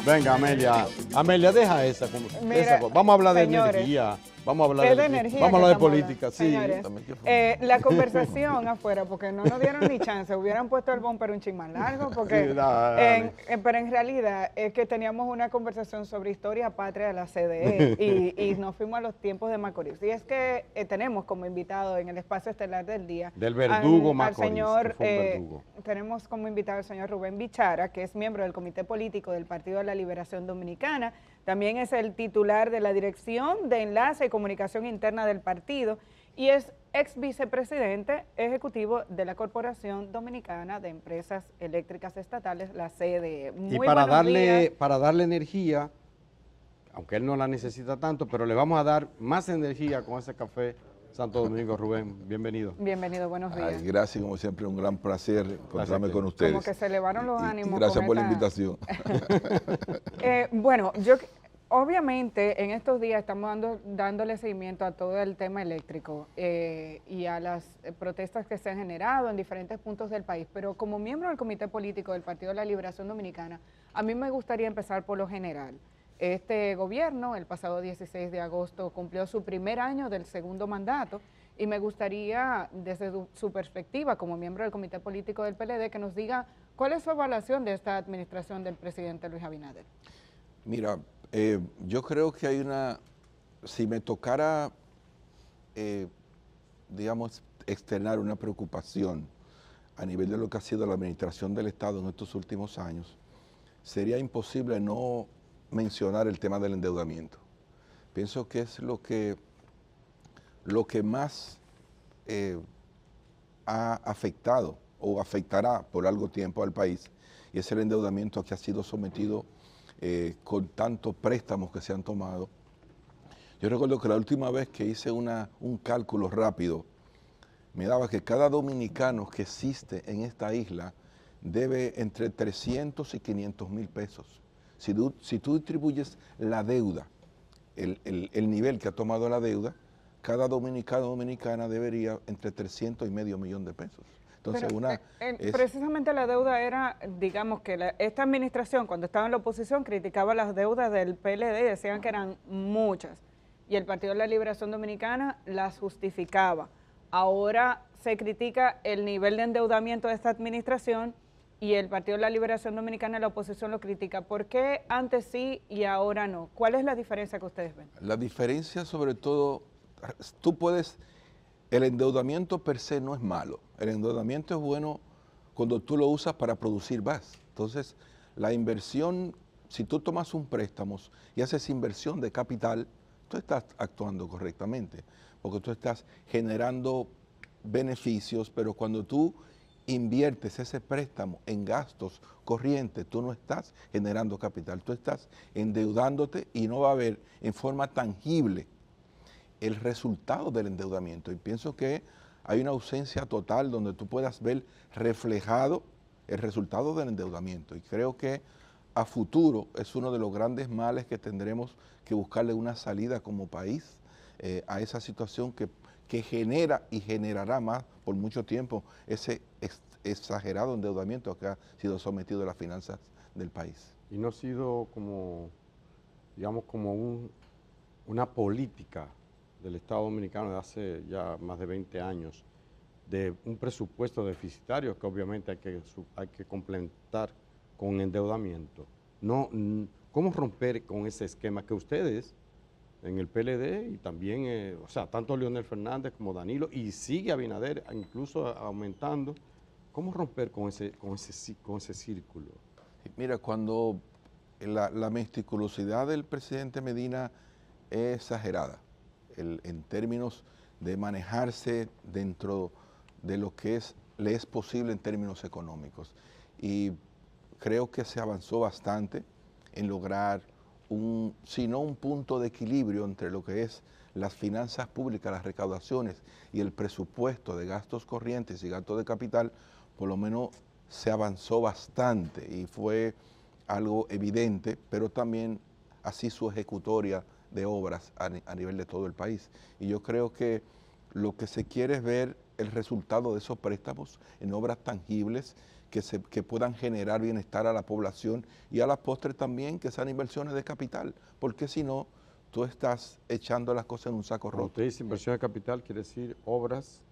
Venga, Amelia. Amelia, deja esa. Mira, vamos a hablar señores, de energía. Vamos a hablar es de de energía Vamos a hablar de que estamos política, hablando, sí. señores. La conversación afuera, porque no nos dieron ni chance, hubieran puesto el bumper un chin más largo, porque Sí, dale. pero en realidad es que teníamos una conversación sobre historia patria de la CDE y nos fuimos a los tiempos de Macorís. Y es que tenemos como invitado en el espacio estelar del día Del verdugo al Macorís, señor, que fue un verdugo. tenemos como invitado al señor Rubén Bichara, que es miembro del Comité Político del Partido de la Liberación Dominicana. También es el titular de la Dirección de Enlace y Comunicación Interna del partido y es ex vicepresidente ejecutivo de la Corporación Dominicana de Empresas Eléctricas Estatales, la CDE. Y para darle energía, aunque él no la necesita tanto, pero le vamos a dar más energía con ese café Santo Domingo. Rubén, bienvenido. Bienvenido, buenos días. Ay, gracias, como siempre, un gran placer encontrarme con ustedes. Como que se elevaron los ánimos. Y gracias con por la esta... invitación. Bueno, obviamente en estos días estamos dándole seguimiento a todo el tema eléctrico y a las protestas que se han generado en diferentes puntos del país, pero como miembro del Comité Político del Partido de la Liberación Dominicana, a mí me gustaría empezar por lo general. Este gobierno, el pasado 16 de agosto, cumplió su primer año del segundo mandato y me gustaría, desde su perspectiva como miembro del Comité Político del PLD, que nos diga cuál es su evaluación de esta administración del presidente Luis Abinader. Mira, yo creo que hay si me tocara, digamos, externar una preocupación a nivel de lo que ha sido la administración del Estado en estos últimos años, sería imposible no mencionar el tema del endeudamiento. Pienso que es lo que más ha afectado o afectará por algo tiempo al país, y es el endeudamiento que ha sido sometido con tantos préstamos que se han tomado. Yo recuerdo que la última vez que hice un cálculo rápido, me daba que cada dominicano que existe en esta isla debe entre 300 y 500 mil pesos. Si tú distribuyes la deuda, el nivel que ha tomado la deuda, cada dominicano o dominicana debería entre 300 y medio millón de pesos. Entonces, precisamente la deuda era, digamos que esta administración, cuando estaba en la oposición, criticaba las deudas del PLD y decían que eran muchas. Y el Partido de la Liberación Dominicana las justificaba. Ahora se critica el nivel de endeudamiento de esta administración y el Partido de la Liberación Dominicana, la oposición lo critica. ¿Por qué antes sí y ahora no? ¿Cuál es la diferencia que ustedes ven? La diferencia, sobre todo, el endeudamiento per se no es malo. El endeudamiento es bueno cuando tú lo usas para producir más. Entonces, la inversión, si tú tomas un préstamo y haces inversión de capital, tú estás actuando correctamente, porque tú estás generando beneficios, pero cuando tú inviertes ese préstamo en gastos corrientes, tú no estás generando capital, tú estás endeudándote y no va a haber en forma tangible el resultado del endeudamiento. Y pienso que hay una ausencia total donde tú puedas ver reflejado el resultado del endeudamiento. Y creo que a futuro es uno de los grandes males que tendremos que buscarle una salida como país a esa situación que genera y generará más por mucho tiempo ese exagerado endeudamiento que ha sido sometido a las finanzas del país. Y no ha sido como, digamos, como una política del Estado Dominicano de hace ya más de 20 años, de un presupuesto deficitario que obviamente hay que complementar con endeudamiento. No, ¿cómo romper con ese esquema que ustedes en el PLD y también, o sea, tanto Leonel Fernández como Danilo, y sigue Abinader incluso aumentando? ¿Cómo romper con ese círculo? Mira, cuando la meticulosidad del presidente Medina es exagerada, en términos de manejarse dentro de lo que le es posible en términos económicos. Y creo que se avanzó bastante en lograr si no un punto de equilibrio entre lo que es las finanzas públicas, las recaudaciones y el presupuesto de gastos corrientes y gastos de capital, por lo menos se avanzó bastante y fue algo evidente, pero también así su ejecutoria de obras a nivel de todo el país. Y yo creo que lo que se quiere es ver el resultado de esos préstamos en obras tangibles que puedan generar bienestar a la población y a la postre también que sean inversiones de capital, porque si no, tú estás echando las cosas en un saco Cuando roto. usted dice inversión de capital, quiere decir obras.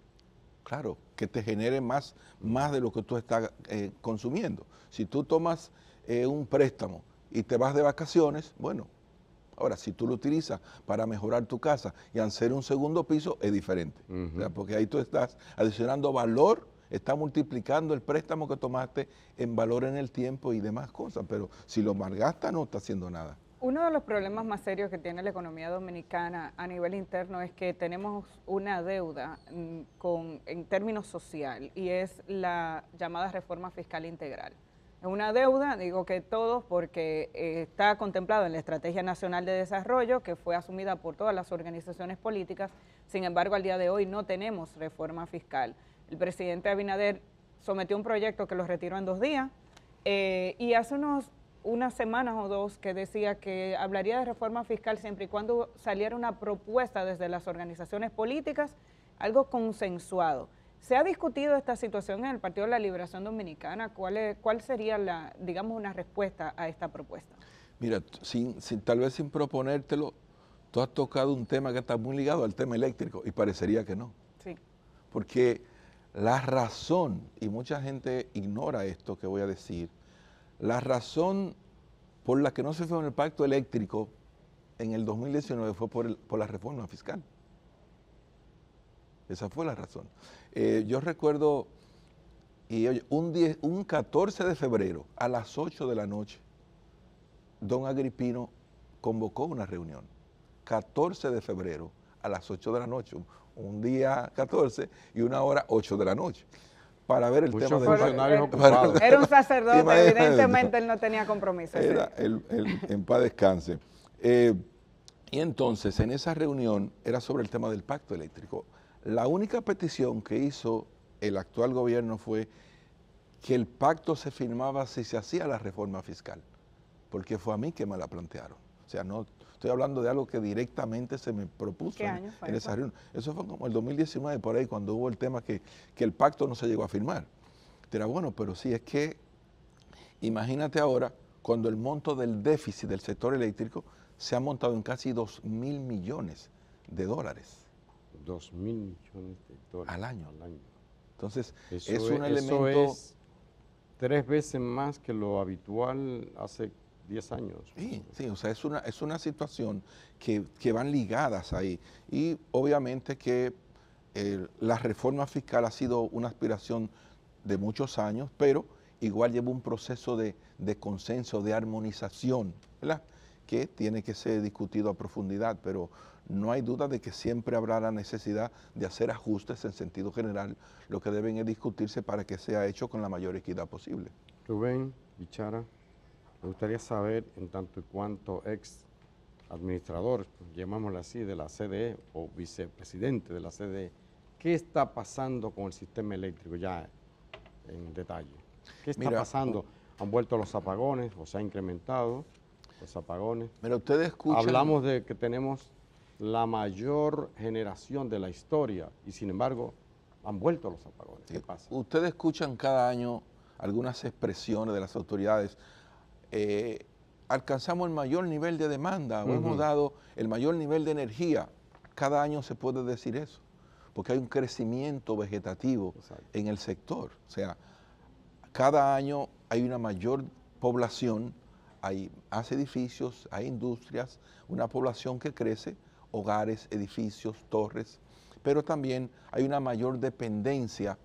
Claro, que te genere más de lo que tú estás consumiendo. Si tú tomas un préstamo y te vas de vacaciones, bueno, ahora si tú lo utilizas para mejorar tu casa y hacer un segundo piso, es diferente. O sea, porque ahí tú estás adicionando valor, estás multiplicando el préstamo que tomaste en valor en el tiempo y demás cosas, pero si lo malgastas no está haciendo nada. Uno de los problemas más serios que tiene la economía dominicana a nivel interno es que tenemos una deuda en términos social y es la llamada reforma fiscal integral. Es una deuda, digo que todos, porque está contemplado en la Estrategia Nacional de Desarrollo, que fue asumida por todas las organizaciones políticas. Sin embargo, al día de hoy no tenemos reforma fiscal. El presidente Abinader sometió un proyecto que lo retiró en 2 días y hace unas semanas o 2 que decía que hablaría de reforma fiscal siempre y cuando saliera una propuesta desde las organizaciones políticas, algo consensuado. ¿Se ha discutido esta situación en el Partido de la Liberación Dominicana? ¿Cuál sería digamos, una respuesta a esta propuesta? Mira, tal vez sin proponértelo, tú has tocado un tema que está muy ligado al tema eléctrico y parecería que no. Sí. Porque la razón, y mucha gente ignora esto que voy a decir, la razón por la que no se fue en el pacto eléctrico en el 2019 fue por la reforma fiscal. Esa fue la razón. Yo recuerdo, un 14 de febrero a las 8 de la noche, don Agripino convocó una reunión. 14 de febrero a las 8 de la noche, un día 14 y una hora 8 de la noche. Para ver el Muchos tema funcionarios ocupados. Era un sacerdote, Imagínate. evidentemente él no tenía compromiso. Era en paz descanse. Y entonces, en esa reunión era sobre el tema del pacto eléctrico. La única petición que hizo el actual gobierno fue que el pacto se firmaba si se hacía la reforma fiscal, porque fue a mí que me la plantearon. O sea, no estoy hablando de algo que directamente se me propuso en esa reunión. Eso fue como el 2019, por ahí, cuando hubo el tema que el pacto no se llegó a firmar. Era bueno, pero sí, es que imagínate ahora cuando el monto del déficit del sector eléctrico se ha montado en casi 2.000 millones de dólares. 2.000 millones de dólares al año. Entonces, es un elemento... Eso es 3 veces más que lo habitual hace 10 años. Sí, o sea, es una situación que van ligadas ahí. Y obviamente que la reforma fiscal ha sido una aspiración de muchos años, pero igual lleva un proceso de consenso, de armonización, ¿verdad?, que tiene que ser discutido a profundidad, pero no hay duda de que siempre habrá la necesidad de hacer ajustes en sentido general. Lo que deben es discutirse para que sea hecho con la mayor equidad posible. Rubén Bichara, me gustaría saber, en tanto y cuanto ex administrador, llamámoslo así, de la CDE o vicepresidente de la CDE, ¿qué está pasando con el sistema eléctrico ya en detalle? ¿Qué está pasando? ¿Han vuelto los apagones o se ha incrementado los apagones? Mira, ustedes escuchan... Hablamos de que tenemos la mayor generación de la historia y sin embargo han vuelto los apagones. ¿Qué pasa? Ustedes escuchan cada año algunas expresiones de las autoridades. Alcanzamos el mayor nivel de demanda o hemos dado el mayor nivel de energía. Cada año se puede decir eso, porque hay un crecimiento vegetativo en el sector. O sea, cada año hay una mayor población, hay más edificios, hay industrias, una población que crece, hogares, edificios, torres, pero también hay una mayor dependencia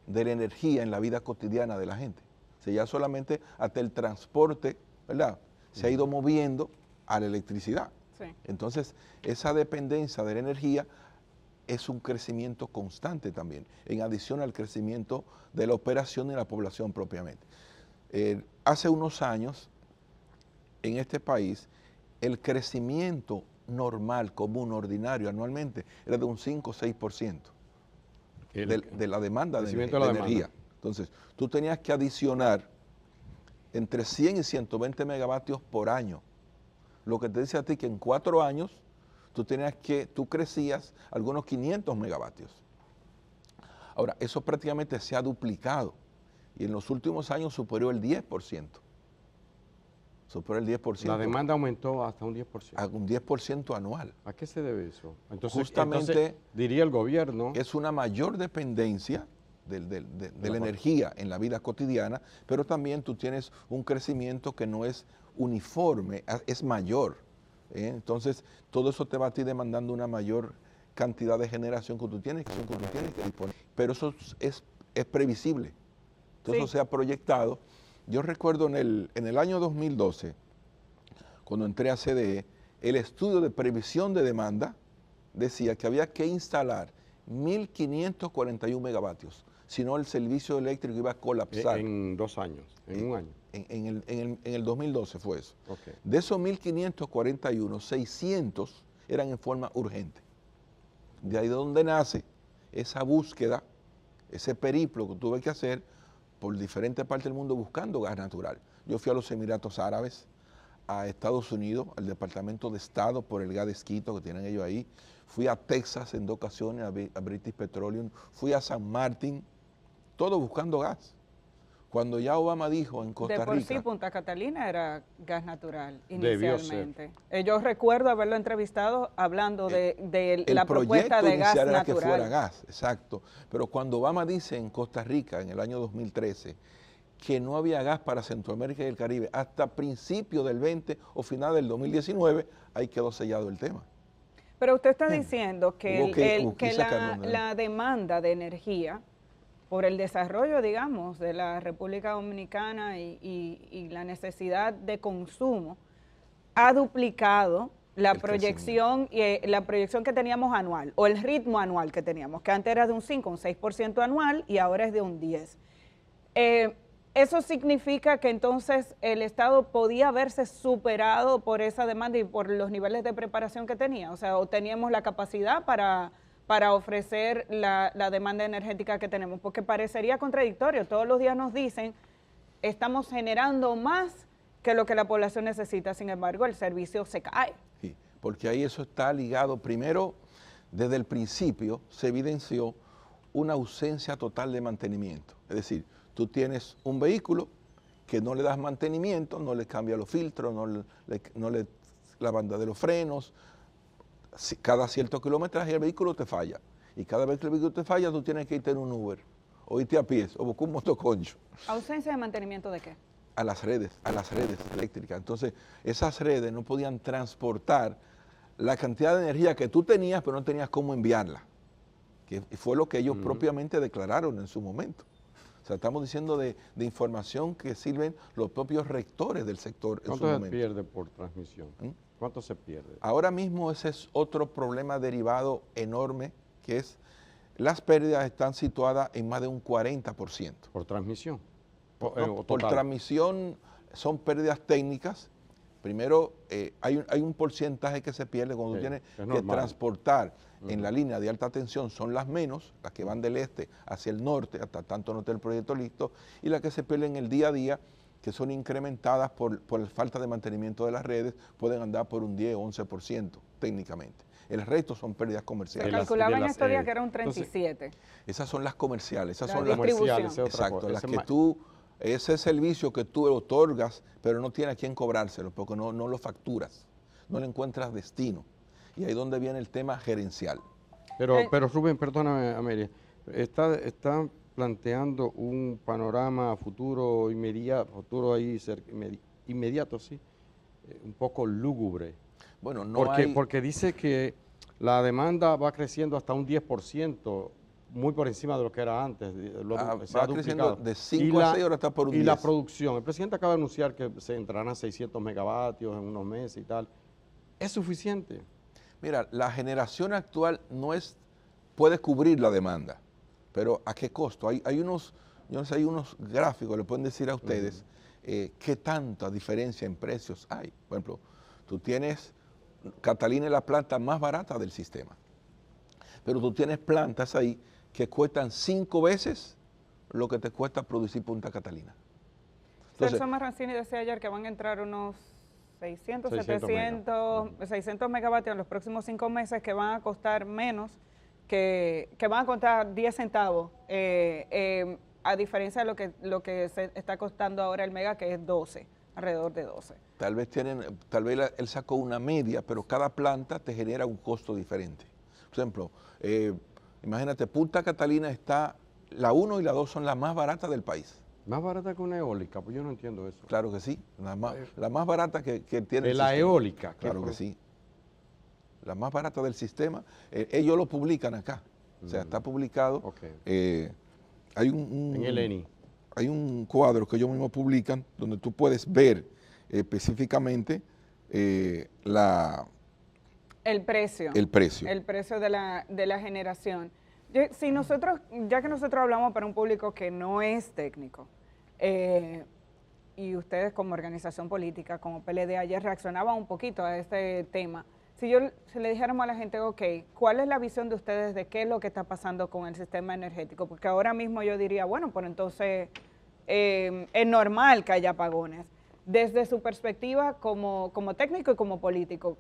de la energía en la vida cotidiana de la gente. O sea, ya solamente hasta el transporte, ¿verdad?, se ha ido moviendo a la electricidad. Sí. Entonces, esa dependencia de la energía es un crecimiento constante también, en adición al crecimiento de la operación y la población propiamente. Hace unos años, en este país, el crecimiento normal, común, ordinario, anualmente, era de un 5 o 6% de la demanda de energía. Entonces, tú tenías que adicionar entre 100 y 120 megavatios por año. Lo que te dice a ti que en 4 años tú crecías algunos 500 megavatios. Ahora, eso prácticamente se ha duplicado. y en los últimos años superó el 10%. Superó el 10%. La demanda aumentó hasta un 10%. A un 10% anual. ¿A qué se debe eso? Entonces, justamente diría el gobierno. Es una mayor dependencia de la energía en la vida cotidiana, pero también tú tienes un crecimiento que no es uniforme, es mayor. Entonces, todo eso te va a ti demandando una mayor cantidad de generación que tú tienes que disponer. Pero eso es previsible. Todo eso se ha proyectado. Yo recuerdo en el año 2012, cuando entré a CDE, el estudio de previsión de demanda decía que había que instalar 1.541 megavatios, si no el servicio eléctrico iba a colapsar. En 2 años, en un año. En el 2012 fue eso. Okay. De esos 1.541, 600 eran en forma urgente. De ahí de donde nace esa búsqueda, ese periplo que tuve que hacer por diferentes partes del mundo buscando gas natural. Yo fui a los Emiratos Árabes, a Estados Unidos, al Departamento de Estado por el gas de esquisto que tienen ellos ahí. Fui a Texas en 2 ocasiones, a British Petroleum. Fui a San Martín, todo buscando gas. Cuando ya Obama dijo en Costa Rica... De por sí, Punta Catalina era gas natural inicialmente. Yo recuerdo haberlo entrevistado hablando de la propuesta de gas natural. Era que fuera gas, exacto. Pero cuando Obama dice en Costa Rica, en el año 2013, que no había gas para Centroamérica y el Caribe hasta principios del 20 o final del 2019, ahí quedó sellado el tema. Pero usted está diciendo que, la demanda de energía por el desarrollo, digamos, de la República Dominicana y la necesidad de consumo ha duplicado la proyección que teníamos anual, o el ritmo anual que teníamos, que antes era de un 5, un 6% anual y ahora es de un 10%. Eso significa que entonces el Estado podía haberse superado por esa demanda y por los niveles de preparación que tenía, o sea, o teníamos la capacidad para ofrecer la demanda energética que tenemos, porque parecería contradictorio. Todos los días nos dicen, estamos generando más que lo que la población necesita, sin embargo, el servicio se cae. Sí, porque ahí eso está ligado, primero, desde el principio se evidenció una ausencia total de mantenimiento. Es decir, tú tienes un vehículo que no le das mantenimiento, no le cambia los filtros, no le la banda de los frenos. Cada cierto kilometraje el vehículo te falla. Y cada vez que el vehículo te falla, tú tienes que irte en un Uber, o irte a pies, o buscar un motoconcho. ¿Ausencia de mantenimiento de qué? A las redes eléctricas. Entonces, esas redes no podían transportar la cantidad de energía que tú tenías, pero no tenías cómo enviarla. Que fue lo que ellos propiamente declararon en su momento. O sea, estamos diciendo de información que sirven los propios rectores del sector en su momento. ¿Cuánto se pierde por transmisión? ¿Cuánto se pierde? Ahora mismo ese es otro problema derivado enorme, que es las pérdidas están situadas en más de un 40%. ¿Por transmisión? Por transmisión son pérdidas técnicas. Primero, hay un porcentaje que se pierde cuando tienes que transportar en la línea de alta tensión, son las menos, las que van del este hacia el norte, hasta tanto no esté el proyecto listo, y las que se pierden en el día a día, que son incrementadas por la falta de mantenimiento de las redes, pueden andar por un 10 o 11% técnicamente. El resto son pérdidas comerciales. Se calculaba en estos días que era un 37. Esas son las comerciales, esas la son las comerciales. Exacto, las que tú, ese servicio que tú otorgas, pero no tiene a quién cobrárselo, porque no lo facturas, no le encuentras destino. Y ahí es donde viene el tema gerencial. Pero Rubén, perdóname, Amelia, está planteando un panorama futuro inmediato, sí, un poco lúgubre. Bueno, porque dice que la demanda va creciendo hasta un 10%, muy por encima de lo que era antes. Va creciendo de 5 a 6, ahora está por un 10. Y la producción, el presidente acaba de anunciar que se entrarán a 600 megavatios en unos meses y tal. ¿Es suficiente? Mira, la generación actual puede cubrir la demanda, pero ¿a qué costo? Hay unos gráficos, le pueden decir a ustedes qué tanta diferencia en precios hay. Por ejemplo, tú tienes, Catalina es la planta más barata del sistema, pero tú tienes plantas ahí que cuestan 5 veces lo que te cuesta producir Punta Catalina. Celso Marrancini decía ayer que van a entrar unos 600 megavatios en los próximos 5 meses, que van a costar menos, que van a costar 10 centavos. a diferencia de lo que se está costando ahora el mega, que es 12, alrededor de 12. Tal vez él sacó una media, pero cada planta te genera un costo diferente. Por ejemplo, imagínate, Punta Catalina está, la 1 y la 2 son las más baratas del país. Más barata que una eólica, pues yo no entiendo eso. Claro que sí, la más barata que tiene el la sistema. Eólica. Claro que sí. La más barata del sistema, ellos lo publican acá. O sea, está publicado. Okay. Hay en el ENI. Hay un cuadro que ellos mismos publican donde tú puedes ver específicamente el precio. El precio. El precio de la generación. Si nosotros, ya que nosotros hablamos para un público que no es técnico, y ustedes como organización política, como PLD, ayer reaccionaban un poquito a este tema, si le dijéramos a la gente, ok, ¿cuál es la visión de ustedes de qué es lo que está pasando con el sistema energético? Porque ahora mismo yo diría, bueno, pues entonces es normal que haya apagones. Desde su perspectiva como técnico y como político,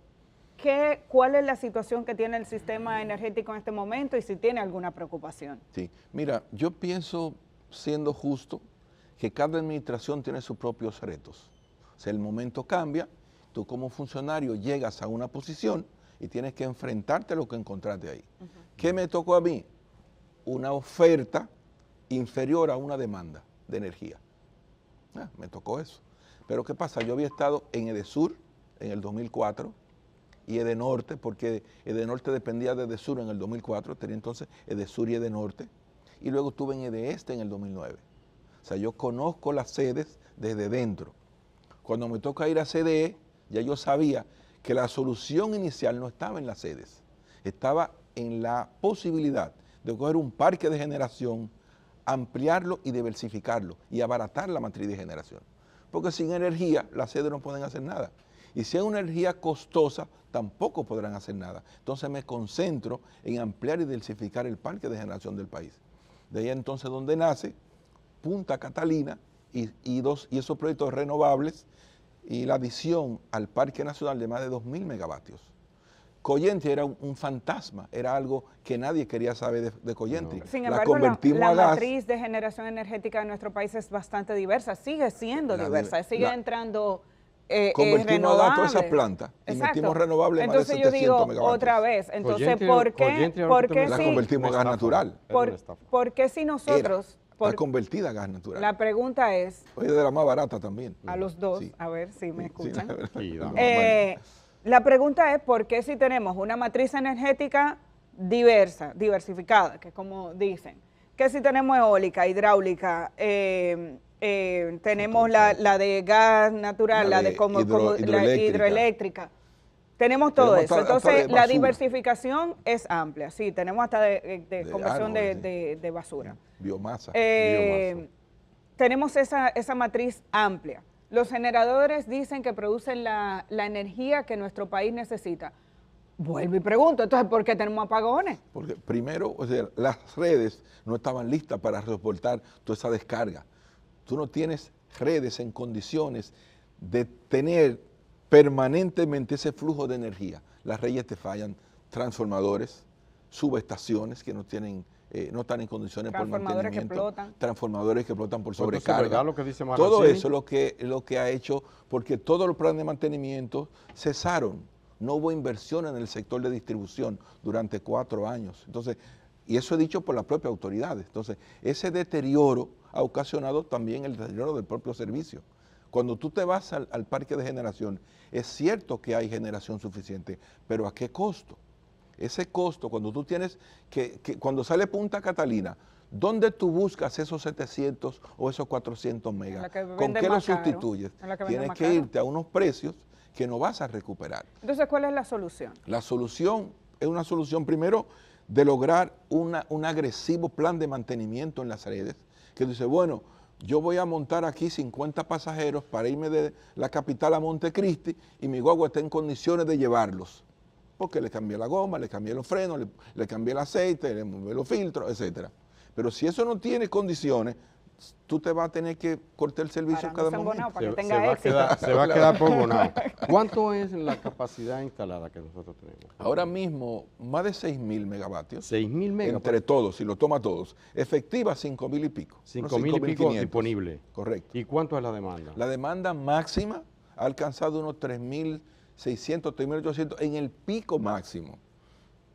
¿cuál es la situación que tiene el sistema energético en este momento y si tiene alguna preocupación? Sí, mira, yo pienso, siendo justo, que cada administración tiene sus propios retos. O sea, el momento cambia, tú como funcionario llegas a una posición y tienes que enfrentarte a lo que encontraste ahí. ¿Qué me tocó a mí? Una oferta inferior a una demanda de energía. Me tocó eso. Pero ¿qué pasa? Yo había estado en Edesur en el 2004 y Edenorte, porque Edenorte dependía de Edesur en el 2004, tenía entonces Edesur y Edenorte, y luego estuve en Edeeste en el 2009. O sea, yo conozco las sedes desde dentro. Cuando me toca ir a CDE, ya yo sabía que la solución inicial no estaba en las sedes, estaba en la posibilidad de coger un parque de generación, ampliarlo y diversificarlo y abaratar la matriz de generación. Porque sin energía las sedes no pueden hacer nada. Y si es una energía costosa, tampoco podrán hacer nada. Entonces me concentro en ampliar y diversificar el parque de generación del país. De ahí entonces donde nace Punta Catalina y esos proyectos renovables y la adición al Parque Nacional de más de 2.000 megavatios. Coyentri era un fantasma, era algo que nadie quería saber de Coyentri. No. Sin embargo, la matriz de generación energética de nuestro país es bastante diversa, sigue siendo diversa, sigue entrando convertimos a gas todas esas plantas y metimos renovables más de 700 entonces yo digo megavatios. Otra vez, entonces, ¿por qué la convertimos a gas natural? ¿Por qué si nosotros... Está convertida a gas natural. La pregunta es... Oye, de la más barata también. A los dos, sí. A ver si me escuchan. Sí, la pregunta es, ¿por qué si tenemos una matriz energética diversificada, que es como dicen, que si tenemos eólica, hidráulica, tenemos la de gas natural, la de hidroeléctrica, tenemos todo eso? Entonces, la diversificación es amplia, sí, tenemos hasta de conversión de basura. Biomasa. Tenemos esa matriz amplia. Los generadores dicen que producen la energía que nuestro país necesita. Vuelvo y pregunto, entonces, ¿por qué tenemos apagones? Porque primero, o sea, las redes no estaban listas para soportar toda esa descarga. Tú no tienes redes en condiciones de tener permanentemente ese flujo de energía. Las redes te fallan, transformadores, subestaciones que no están en condiciones por mantenimiento, transformadores que explotan por sobrecarga. Lo que dice todo eso es lo que ha hecho, porque todos los planes de mantenimiento cesaron. No hubo inversión en el sector de distribución durante 4 años. Entonces, y eso es dicho por las propias autoridades. Entonces, ese deterioro ha ocasionado también el deterioro del propio servicio. Cuando tú te vas al parque de generación, es cierto que hay generación suficiente, pero ¿a qué costo? Ese costo, cuando tú tienes cuando sale Punta Catalina, ¿dónde tú buscas esos 700 o esos 400 megas? ¿Con qué lo sustituyes? Tienes que irte a unos precios que no vas a recuperar. Entonces, ¿cuál es la solución? La solución es una solución, primero, de lograr un agresivo plan de mantenimiento en las redes, que dice, bueno, yo voy a montar aquí 50 pasajeros para irme de la capital a Montecristi y mi guagua está en condiciones de llevarlos. Porque le cambié la goma, le cambié los frenos, le cambié el aceite, le moví los filtros, etc. Pero si eso no tiene condiciones, tú te vas a tener que cortar el servicio cada momento. Para que tenga éxito. Se va a quedar por bonado. ¿Cuánto es la capacidad instalada que nosotros tenemos? Ahora mismo, más de 6.000 megavatios. 6.000 megavatios. Entre todos, si lo toma todos. Efectiva, 5.000 y pico. 5.000 y pico disponible. Correcto. ¿Y cuánto es la demanda? La demanda máxima ha alcanzado unos 3.600, 3.800 en el pico máximo.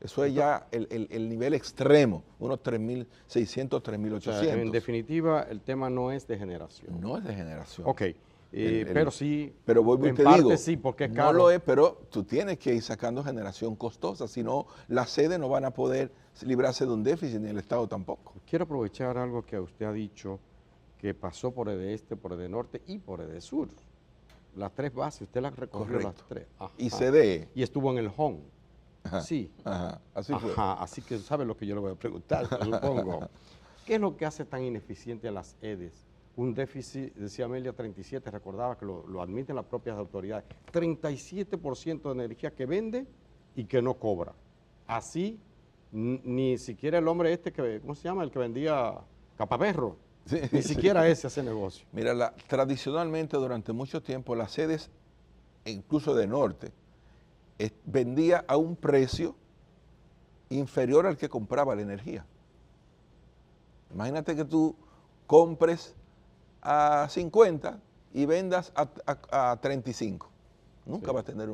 Eso es ya el nivel extremo, unos 3.600, 3.800. O sea, en definitiva, el tema no es de generación. No es de generación. Ok, pero sí, pero vuelvo y en te parte digo, sí, porque es caro. no lo es, pero tú tienes que ir sacando generación costosa, si no, las sedes no van a poder librarse de un déficit, ni el Estado tampoco. Quiero aprovechar algo que usted ha dicho, que pasó por el este, por el norte y por el sur. Las tres bases, usted las recorrió las tres. Ajá. Y CDE. Y estuvo en el HON. Ajá. Sí. Ajá. Así fue. Ajá. Así que sabe lo que yo le voy a preguntar, supongo. ¿Qué es lo que hace tan ineficiente a las EDES? Un déficit, decía Amelia, 37, recordaba que lo admiten las propias autoridades. 37% de energía que vende y que no cobra. Así, ni siquiera el hombre este, que, ¿cómo se llama? El que vendía capaperro. Sí, Ni siquiera ese hace negocio. Mira, tradicionalmente durante mucho tiempo las sedes, incluso de norte, vendía a un precio inferior al que compraba la energía. Imagínate que tú compres a 50 y vendas a 35. Nunca Sí. va a tener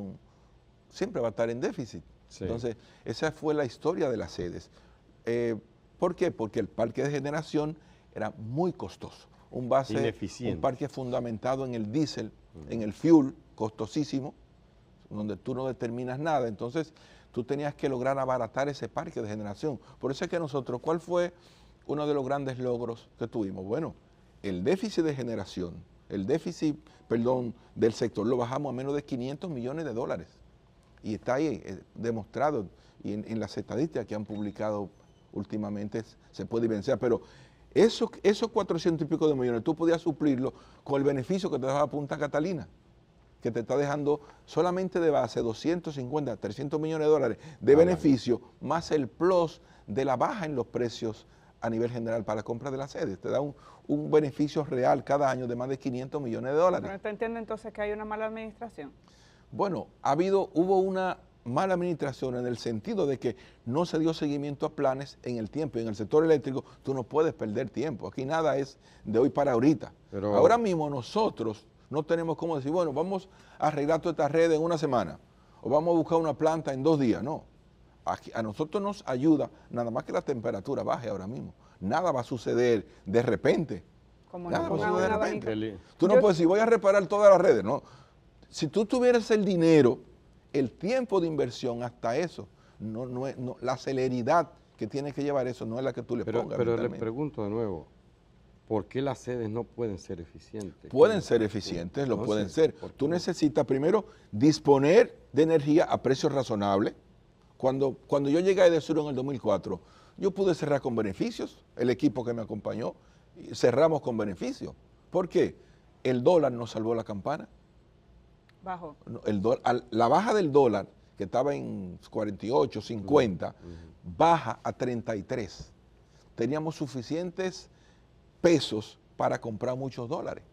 siempre va a estar en déficit. Sí. Entonces, esa fue la historia de las sedes. ¿Por qué? Porque el parque de generación era muy costoso. Un parque fundamentado en el diésel, en el fuel, costosísimo, donde tú no determinas nada. Entonces, tú tenías que lograr abaratar ese parque de generación. Por eso es que nosotros, ¿cuál fue uno de los grandes logros que tuvimos? Bueno, el déficit de generación, del sector, lo bajamos a menos de 500 millones de dólares. Y está ahí demostrado, y en las estadísticas que han publicado últimamente se puede evidenciar, pero esos 400 y pico de millones, tú podías suplirlo con el beneficio que te daba Punta Catalina, que te está dejando solamente de base 250, 300 millones de dólares de beneficio, más el plus de la baja en los precios a nivel general para la compra de las sedes. Te da un beneficio real cada año de más de 500 millones de dólares. ¿Pero usted entiende entonces que hay una mala administración? Bueno, hubo una mala administración en el sentido de que no se dio seguimiento a planes en el tiempo. Y en el sector eléctrico tú no puedes perder tiempo. Aquí nada es de hoy para ahorita. Pero ahora mismo nosotros no tenemos cómo decir, bueno, vamos a arreglar toda esta red en una semana o vamos a buscar una planta en 2 días. No. Aquí, a nosotros nos ayuda nada más que la temperatura baje ahora mismo. Nada va a suceder de repente. Como Nada va a suceder de repente. Tú no puedes decir, voy a reparar todas las redes. No. Si tú tuvieras el dinero, el tiempo de inversión hasta eso, la celeridad que tiene que llevar eso no es la que tú le pongas. Pero le pregunto de nuevo, ¿por qué las sedes no pueden ser eficientes? Pueden ser eficientes, lo pueden ser. Tú necesitas primero disponer de energía a precios razonables. Cuando yo llegué a Edesur en el 2004, yo pude cerrar con beneficios, el equipo que me acompañó, cerramos con beneficios. ¿Por qué? El dólar nos salvó la campana. Bajo. La baja del dólar, que estaba en 48, 50, baja a 33. Teníamos suficientes pesos para comprar muchos dólares.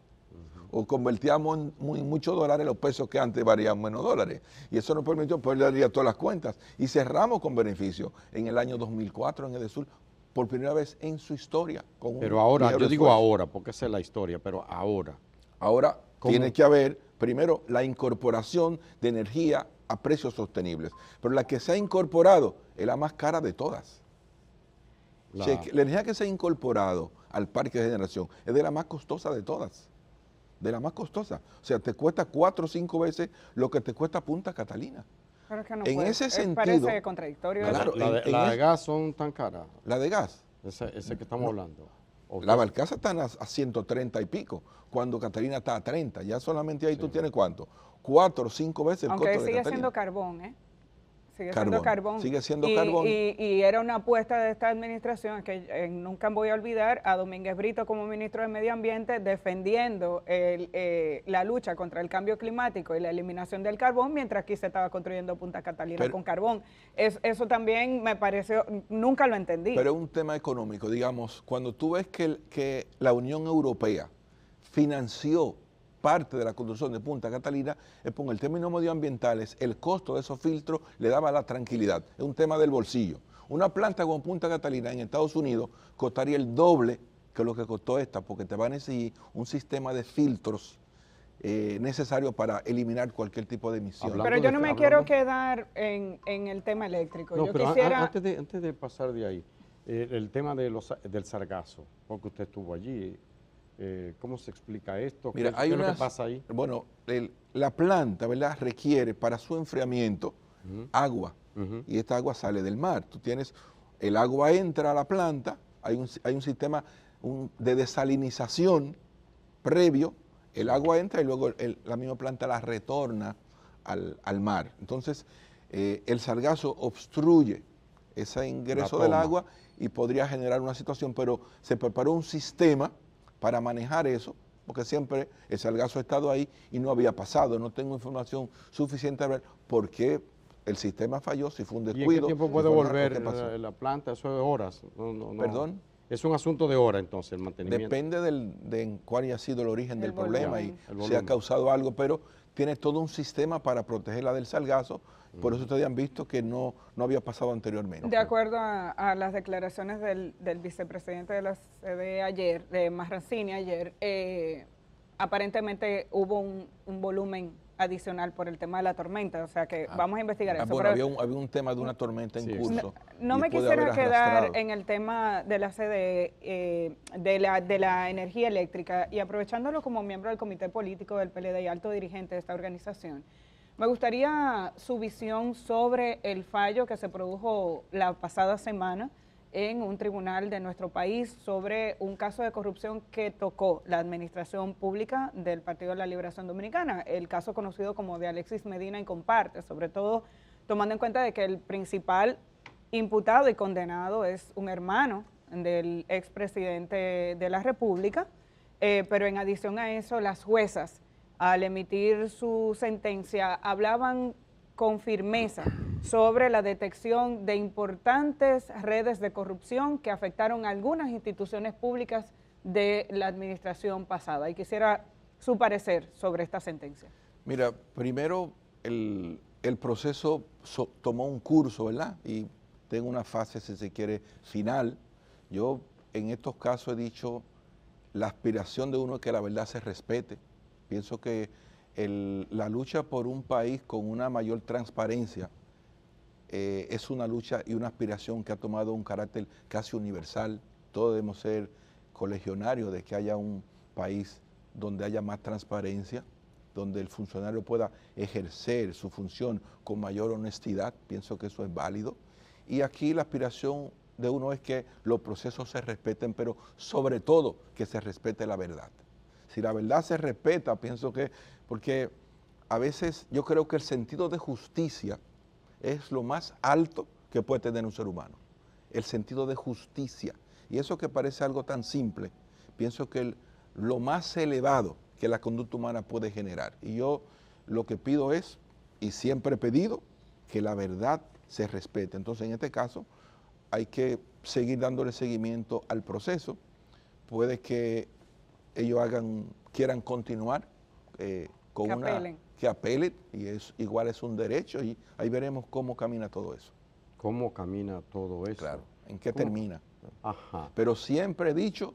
O convertíamos en muchos dólares los pesos que antes valían menos dólares. Y eso nos permitió poder dar todas las cuentas. Y cerramos con beneficio en el año 2004 en Edesur, por primera vez en su historia. Pero ahora, yo digo ahora, porque esa es la historia, pero ahora. Ahora tiene que haber, primero, la incorporación de energía a precios sostenibles. Pero la que se ha incorporado es la más cara de todas. La energía que se ha incorporado al parque de generación es de la más costosa de todas. De la más costosa. O sea, te cuesta 4 o 5 veces lo que te cuesta Punta Catalina. Pero es que no en ese sentido, parece contradictorio. Claro, la de gas son tan caras. La de gas. Ese que estamos hablando. La barcaza está a 130 y pico, cuando Catalina está a 30. Ya solamente ahí tú tienes ¿cuánto? 4 o 5 veces el costo de Catalina. Aunque sigue siendo carbón, ¿eh? Sigue siendo carbón. Sigue siendo carbón. Y era una apuesta de esta administración que nunca voy a olvidar a Domínguez Brito como ministro de Medio Ambiente defendiendo la lucha contra el cambio climático y la eliminación del carbón, mientras aquí se estaba construyendo Punta Catalina con carbón. Eso también me pareció, nunca lo entendí. Pero es un tema económico, digamos, cuando tú ves que la Unión Europea financió parte de la construcción de Punta Catalina, es por el término medioambientales, el costo de esos filtros le daba la tranquilidad. Es un tema del bolsillo. Una planta con Punta Catalina en Estados Unidos costaría el doble que lo que costó esta, porque te van a exigir un sistema de filtros necesario para eliminar cualquier tipo de emisión. Pero yo no me quiero quedar en el tema eléctrico. No, yo pero quisiera... antes de pasar de ahí, el tema del sargazo, porque usted estuvo allí. ¿Cómo se explica esto? Mira, ¿Qué es lo que pasa ahí? Bueno, la planta, ¿verdad?, requiere para su enfriamiento agua, y esta agua sale del mar. Tú tienes, el agua entra a la planta, hay un sistema de desalinización previo, el agua entra y luego la misma planta la retorna al mar. Entonces, el sargazo obstruye ese ingreso del agua y podría generar una situación, pero se preparó un sistema para manejar eso, porque siempre el sargazo ha estado ahí y no había pasado. No tengo información suficiente a ver por qué el sistema falló, si fue un descuido. ¿Y en qué tiempo puede volver la planta? Eso es horas. ¿Perdón? Es un asunto de horas entonces el mantenimiento. Depende de cuál haya sido el origen del problema y volumen. si ha causado algo, pero tiene todo un sistema para protegerla del sargazo. Por eso ustedes han visto que no había pasado anteriormente. De acuerdo a las declaraciones del vicepresidente de la CDE ayer, de Marrancini ayer, aparentemente hubo un volumen adicional por el tema de la tormenta, o sea que vamos a investigar eso. Bueno, había un tema de una tormenta en curso. No me quisiera quedar en el tema de la CDE, de la energía eléctrica, y aprovechándolo como miembro del comité político del PLD y alto dirigente de esta organización. Me gustaría su visión sobre el fallo que se produjo la pasada semana en un tribunal de nuestro país sobre un caso de corrupción que tocó la administración pública del Partido de la Liberación Dominicana, el caso conocido como de Alexis Medina y Comparte, sobre todo tomando en cuenta de que el principal imputado y condenado es un hermano del expresidente de la República, pero en adición a eso las juezas, al emitir su sentencia, hablaban con firmeza sobre la detección de importantes redes de corrupción que afectaron a algunas instituciones públicas de la administración pasada. Y quisiera su parecer sobre esta sentencia. Mira, primero el proceso tomó un curso, ¿verdad? Y tengo una fase, si se quiere, final. Yo en estos casos he dicho, la aspiración de uno es que la verdad se respete. Pienso que la lucha por un país con una mayor transparencia es una lucha y una aspiración que ha tomado un carácter casi universal. Todos debemos ser colegionarios de que haya un país donde haya más transparencia, donde el funcionario pueda ejercer su función con mayor honestidad. Pienso que eso es válido. Y aquí la aspiración de uno es que los procesos se respeten, pero sobre todo que se respete la verdad. Si la verdad se respeta, pienso que, porque a veces yo creo que el sentido de justicia es lo más alto que puede tener un ser humano, el sentido de justicia. Y eso que parece algo tan simple, pienso que lo más elevado que la conducta humana puede generar. Y yo lo que pido es, y siempre he pedido, que la verdad se respete. Entonces, en este caso, hay que seguir dándole seguimiento al proceso. Puede que ellos quieran continuar con que apelen, y igual es un derecho, y ahí veremos cómo camina todo eso. ¿Cómo camina todo eso? Claro, en qué termina. Ajá. Pero siempre he dicho,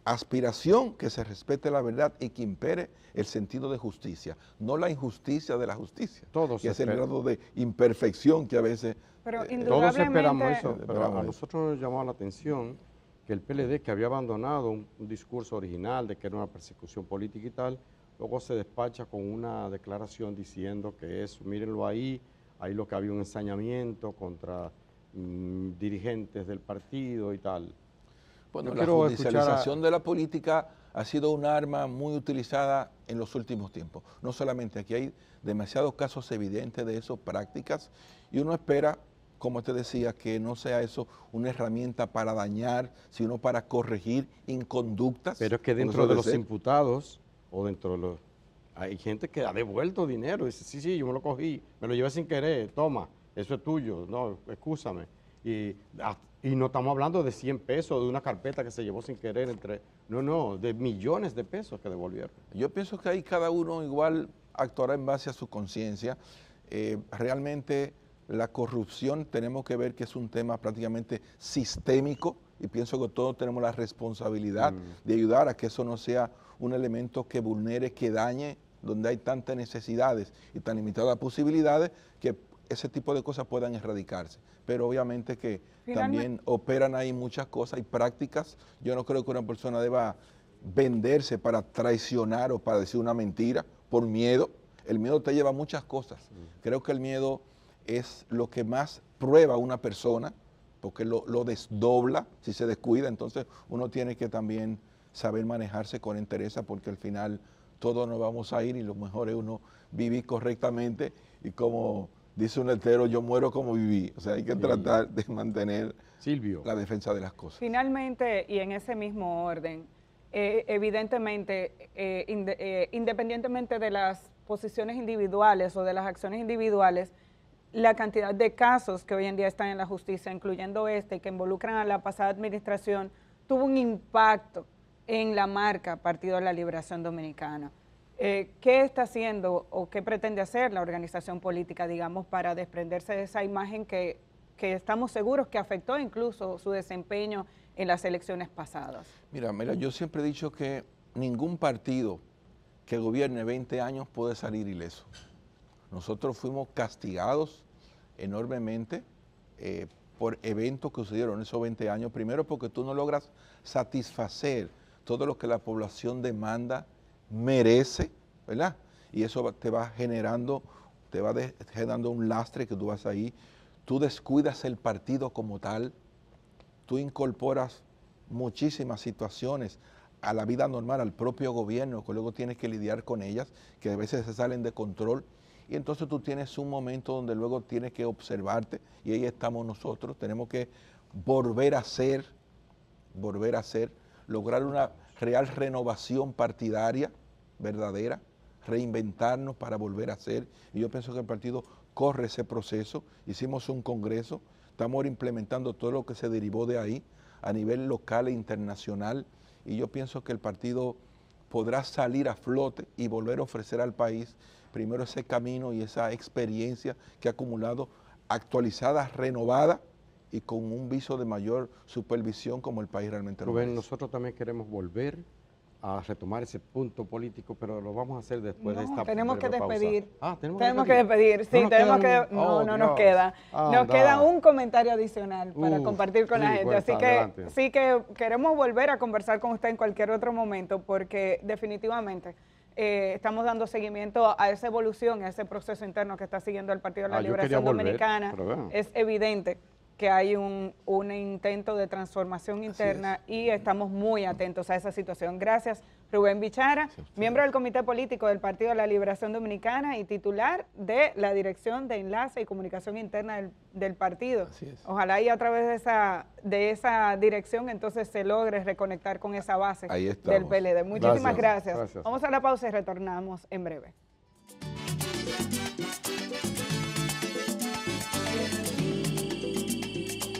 aspiración que se respete la verdad y que impere el sentido de justicia, no la injusticia de la justicia, que es el grado de imperfección que a veces... Pero todos esperamos eso, pero esperamos a nosotros nos llamó la atención que el PLD, que había abandonado un discurso original de que era una persecución política y tal, luego se despacha con una declaración diciendo que eso, mírenlo ahí lo que había un ensañamiento contra dirigentes del partido y tal. Bueno, la judicialización de la política ha sido un arma muy utilizada en los últimos tiempos. No solamente aquí hay demasiados casos evidentes de eso, prácticas, y uno espera, como te decía, que no sea eso una herramienta para dañar, sino para corregir inconductas. Pero es que dentro de los imputados o dentro de los... Hay gente que ha devuelto dinero, dice, sí, yo me lo cogí, me lo llevé sin querer, toma, eso es tuyo, no, excúsame. Y no estamos hablando de 100 pesos, de una carpeta que se llevó sin querer no, de millones de pesos que devolvieron. Yo pienso que ahí cada uno igual actuará en base a su conciencia. Realmente la corrupción tenemos que ver que es un tema prácticamente sistémico y pienso que todos tenemos la responsabilidad de ayudar a que eso no sea un elemento que vulnere, que dañe, donde hay tantas necesidades y tan limitadas posibilidades que ese tipo de cosas puedan erradicarse. Pero obviamente que también operan ahí muchas cosas y prácticas. Yo no creo que una persona deba venderse para traicionar o para decir una mentira por miedo. El miedo te lleva a muchas cosas. Creo que el miedo es lo que más prueba a una persona, porque lo desdobla si se descuida. Entonces uno tiene que también saber manejarse con entereza, porque al final todos nos vamos a ir y lo mejor es uno vivir correctamente y como dice un letrero, yo muero como viví. O sea, hay que tratar de mantener la defensa de las cosas. Finalmente, y en ese mismo orden, evidentemente, independientemente de las posiciones individuales o de las acciones individuales, la cantidad de casos que hoy en día están en la justicia, incluyendo este, que involucran a la pasada administración, tuvo un impacto en la marca Partido de la Liberación Dominicana. ¿Qué está haciendo o qué pretende hacer la organización política, digamos, para desprenderse de esa imagen que estamos seguros que afectó incluso su desempeño en las elecciones pasadas? Mira, yo siempre he dicho que ningún partido que gobierne 20 años puede salir ileso. Nosotros fuimos castigados enormemente por eventos que sucedieron en esos 20 años. Primero porque tú no logras satisfacer todo lo que la población demanda, merece, ¿verdad? Y eso te va generando un lastre que tú vas ahí. Tú descuidas el partido como tal. Tú incorporas muchísimas situaciones a la vida normal, al propio gobierno, que luego tienes que lidiar con ellas, que a veces se salen de control. Y entonces tú tienes un momento donde luego tienes que observarte, y ahí estamos nosotros. Tenemos que volver a ser, lograr una real renovación partidaria, verdadera, reinventarnos para volver a ser. Y yo pienso que el partido corre ese proceso. Hicimos un congreso, estamos ahora implementando todo lo que se derivó de ahí a nivel local e internacional. Y yo pienso que el partido podrá salir a flote y volver a ofrecer al país primero ese camino y esa experiencia que ha acumulado, actualizada, renovada y con un viso de mayor supervisión como el país realmente lo merece. Nosotros también queremos volver a retomar ese punto político, pero lo vamos a hacer después de esta tenemos que despedir. Pausa. Tenemos que despedir, sí, no nos queda. Nos queda un comentario adicional para compartir con la gente, pues, así que sí que queremos volver a conversar con usted en cualquier otro momento, porque definitivamente estamos dando seguimiento a esa evolución, a ese proceso interno que está siguiendo el Partido de la Liberación Dominicana. Es evidente que hay un intento de transformación interna y estamos muy atentos a esa situación. Gracias, Rubén Bichara, miembro del Comité Político del Partido de la Liberación Dominicana y titular de la Dirección de Enlace y Comunicación Interna del partido. Ojalá y a través de esa dirección entonces se logre reconectar con esa base del PLD. Muchísimas gracias. Vamos a la pausa y retornamos en breve.